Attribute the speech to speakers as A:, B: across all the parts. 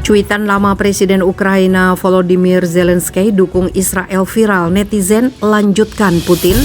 A: Cuitan lama Presiden Ukraina Volodymyr Zelensky dukung Israel viral, netizen lanjutkan Putin.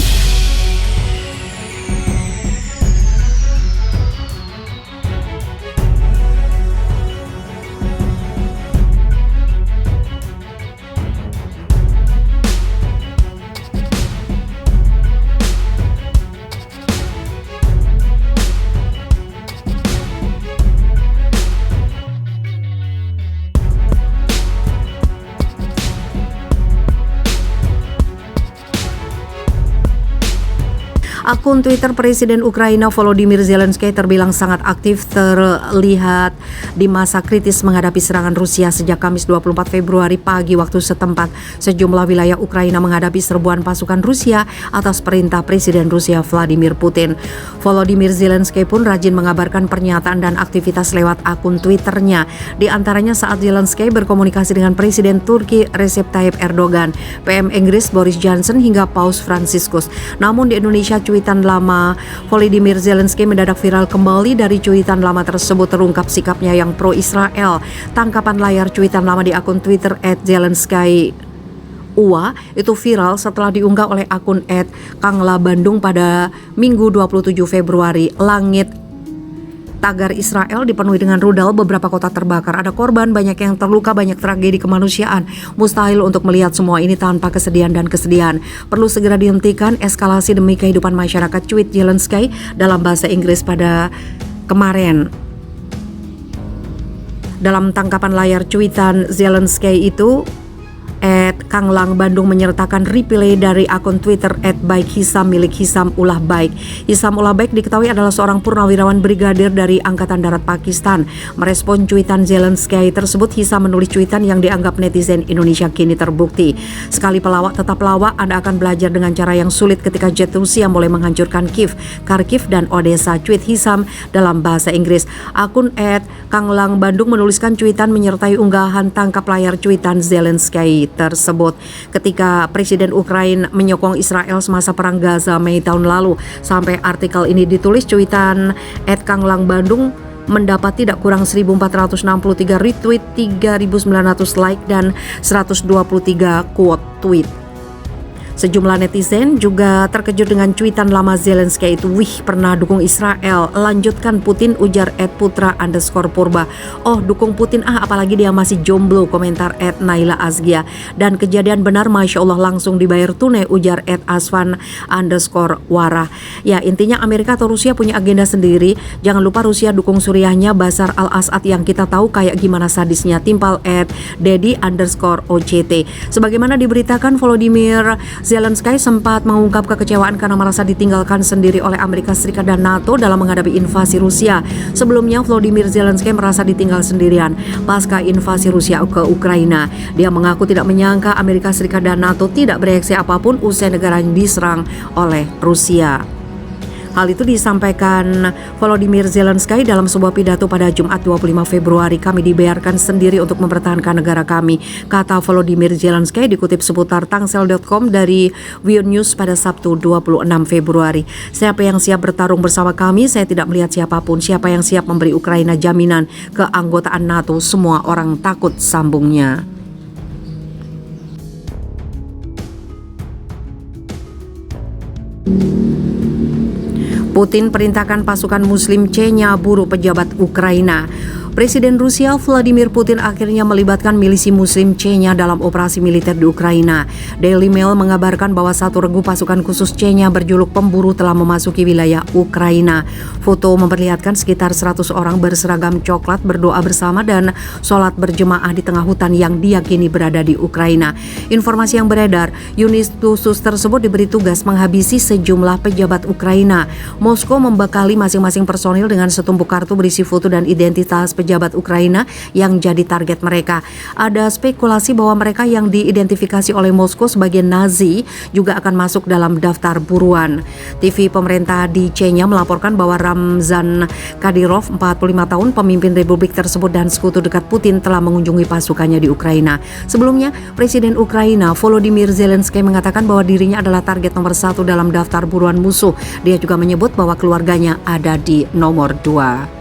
A: Akun Twitter Presiden Ukraina Volodymyr Zelensky terbilang sangat aktif terlihat di masa kritis menghadapi serangan Rusia sejak Kamis 24 Februari pagi waktu setempat. Sejumlah wilayah Ukraina menghadapi serbuan pasukan Rusia atas perintah Presiden Rusia Vladimir Putin. Volodymyr Zelensky pun rajin mengabarkan pernyataan dan aktivitas lewat akun Twitternya. Di antaranya saat Zelensky berkomunikasi dengan Presiden Turki Recep Tayyip Erdogan, PM Inggris Boris Johnson hingga Paus Franciscus. Namun di Indonesia, cuitan lama Volodymyr Zelensky mendadak viral kembali. Dari cuitan lama tersebut terungkap sikapnya yang pro-Israel. Tangkapan layar cuitan lama di akun Twitter @zelensky_UA itu viral setelah diunggah oleh akun @kangla_bandung pada Minggu 27 Februari. Langit tagar Israel dipenuhi dengan rudal, beberapa kota terbakar, ada korban, banyak yang terluka, banyak tragedi kemanusiaan. Mustahil untuk melihat semua ini tanpa kesedihan dan kesedihan. Perlu segera dihentikan eskalasi demi kehidupan masyarakat, tweet Zelensky dalam bahasa Inggris pada kemarin. Dalam tangkapan layar cuitan Zelensky itu, Kanglang Bandung menyertakan replay dari akun Twitter @baikhisam milik Hisam Ullah Baik. Hisam Ullah Baik diketahui adalah seorang purnawirawan brigadir dari Angkatan Darat Pakistan. Merespon cuitan Zelensky tersebut, Hisam menulis cuitan yang dianggap netizen Indonesia kini terbukti. Sekali pelawak tetap pelawak, Anda akan belajar dengan cara yang sulit ketika jet Rusia mulai menghancurkan Kiev, Kharkiv, dan Odessa, tweet Hisam dalam bahasa Inggris. Akun @kanglang Bandung menuliskan cuitan menyertai unggahan tangkap layar cuitan Zelensky tersebut. Ketika Presiden Ukraina menyokong Israel semasa perang Gaza Mei tahun lalu, sampai artikel ini ditulis, cuitan @kanglang Bandung mendapat tidak kurang 1.463 retweet, 3.900 like, dan 123 quote tweet. Sejumlah netizen juga terkejut dengan cuitan lama Zelensky itu. Wih, pernah dukung Israel, lanjutkan Putin, ujar @putra_purba. Oh, dukung Putin apalagi dia masih jomblo, komentar @naila azgia. Dan kejadian benar, Masya Allah, langsung dibayar tunai, ujar @asvan_wara. Ya, intinya Amerika atau Rusia punya agenda sendiri. Jangan lupa Rusia dukung Suriahnya Bashar al-Assad yang kita tahu kayak gimana sadisnya, timpal @dedi_oct. Sebagaimana diberitakan, Volodymyr Zelensky sempat mengungkap kekecewaan karena merasa ditinggalkan sendiri oleh Amerika Serikat dan NATO dalam menghadapi invasi Rusia. Sebelumnya, Volodymyr Zelensky merasa ditinggal sendirian pasca invasi Rusia ke Ukraina. Dia mengaku tidak menyangka Amerika Serikat dan NATO tidak bereaksi apapun usai negaranya diserang oleh Rusia. Hal itu disampaikan Volodymyr Zelensky dalam sebuah pidato pada Jumat 25 Februari. Kami dibiarkan sendiri untuk mempertahankan negara kami, kata Volodymyr Zelensky, dikutip seputar tangsel.com dari WION News pada Sabtu 26 Februari. Siapa yang siap bertarung bersama kami? Saya tidak melihat siapapun. Siapa yang siap memberi Ukraina jaminan keanggotaan NATO? Semua orang takut, sambungnya. Putin perintahkan pasukan Muslim Chechnya buru pejabat Ukraina. Presiden Rusia Vladimir Putin akhirnya melibatkan milisi Muslim Chechnya dalam operasi militer di Ukraina. Daily Mail mengabarkan bahwa satu regu pasukan khusus Chechnya berjuluk pemburu telah memasuki wilayah Ukraina. Foto memperlihatkan sekitar 100 orang berseragam coklat berdoa bersama dan sholat berjemaah di tengah hutan yang diyakini berada di Ukraina. Informasi yang beredar, unit khusus tersebut diberi tugas menghabisi sejumlah pejabat Ukraina. Moskow membekali masing-masing personil dengan setumpuk kartu berisi foto dan identitas pejabat Ukraina yang jadi target mereka. Ada spekulasi bahwa mereka yang diidentifikasi oleh Moskow sebagai Nazi juga akan masuk dalam daftar buruan. TV pemerintah di Chechnya melaporkan bahwa Ramzan Kadyrov, 45 tahun, pemimpin republik tersebut dan sekutu dekat Putin, telah mengunjungi pasukannya di Ukraina. Sebelumnya, Presiden Ukraina Volodymyr Zelensky mengatakan bahwa dirinya adalah target nomor 1 dalam daftar buruan musuh. Dia juga menyebut bahwa keluarganya ada di nomor 2.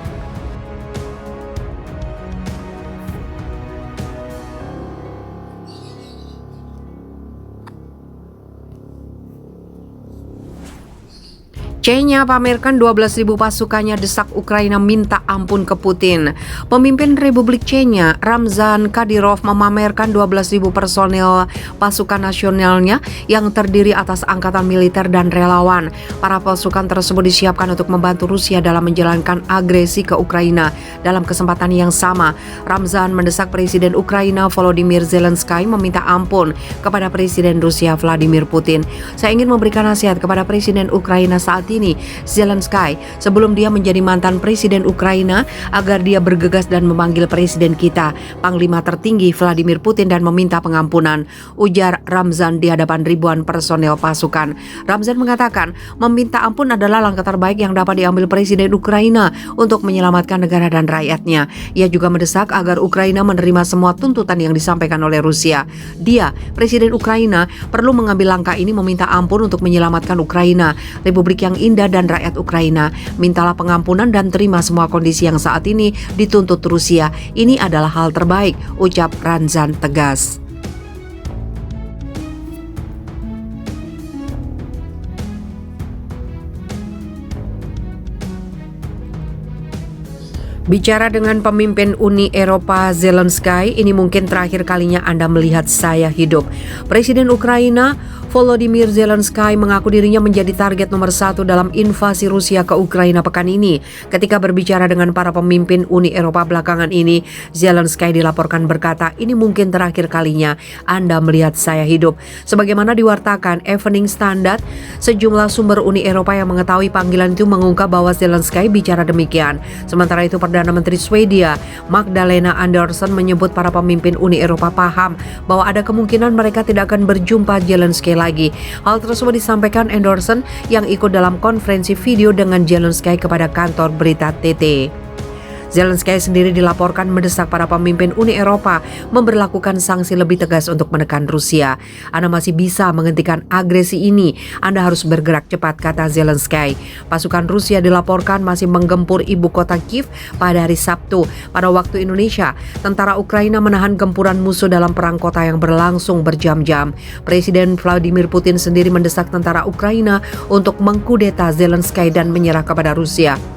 A: Chechnya pamerkan 12.000 pasukannya desak Ukraina minta ampun ke Putin. Pemimpin Republik Chechnya, Ramzan Kadyrov, memamerkan 12.000 personel pasukan nasionalnya yang terdiri atas angkatan militer dan relawan. Para pasukan tersebut disiapkan untuk membantu Rusia dalam menjalankan agresi ke Ukraina. Dalam kesempatan yang sama, Ramzan mendesak Presiden Ukraina Volodymyr Zelensky meminta ampun kepada Presiden Rusia Vladimir Putin. Saya ingin memberikan nasihat kepada Presiden Ukraina saat ini, Zelensky, sebelum dia menjadi mantan Presiden Ukraina, agar dia bergegas dan memanggil Presiden kita, Panglima tertinggi Vladimir Putin, dan meminta pengampunan, ujar Ramzan di hadapan ribuan personel pasukan. Ramzan mengatakan, meminta ampun adalah langkah terbaik yang dapat diambil Presiden Ukraina untuk menyelamatkan negara dan rakyatnya. Ia juga mendesak agar Ukraina menerima semua tuntutan yang disampaikan oleh Rusia. Dia, Presiden Ukraina, perlu mengambil langkah ini meminta ampun untuk menyelamatkan Ukraina, Republik yang indah dan rakyat Ukraina. Mintalah pengampunan dan terima semua kondisi yang saat ini dituntut Rusia. Ini adalah hal terbaik, ucap Ramzan tegas. Bicara dengan pemimpin Uni Eropa Zelensky, ini mungkin terakhir kalinya Anda melihat saya hidup. Presiden Ukraina Volodymyr Zelensky mengaku dirinya menjadi target nomor 1 dalam invasi Rusia ke Ukraina pekan ini. Ketika berbicara dengan para pemimpin Uni Eropa belakangan ini, Zelensky dilaporkan berkata, ini mungkin terakhir kalinya Anda melihat saya hidup. Sebagaimana diwartakan Evening Standard, sejumlah sumber Uni Eropa yang mengetahui panggilan itu mengungkap bahwa Zelensky bicara demikian. Sementara itu Perdana Menteri Swedia Magdalena Andersson menyebut para pemimpin Uni Eropa paham bahwa ada kemungkinan mereka tidak akan berjumpa Zelensky lagi. Hal tersebut disampaikan Andersson yang ikut dalam konferensi video dengan Zelensky kepada kantor berita TT. Zelensky sendiri dilaporkan mendesak para pemimpin Uni Eropa memberlakukan sanksi lebih tegas untuk menekan Rusia. Anda masih bisa menghentikan agresi ini, Anda harus bergerak cepat, kata Zelensky. Pasukan Rusia dilaporkan masih menggempur ibu kota Kiev pada hari Sabtu. Pada waktu Indonesia, tentara Ukraina menahan gempuran musuh dalam perang kota yang berlangsung berjam-jam. Presiden Vladimir Putin sendiri mendesak tentara Ukraina untuk mengkudeta Zelensky dan menyerah kepada Rusia.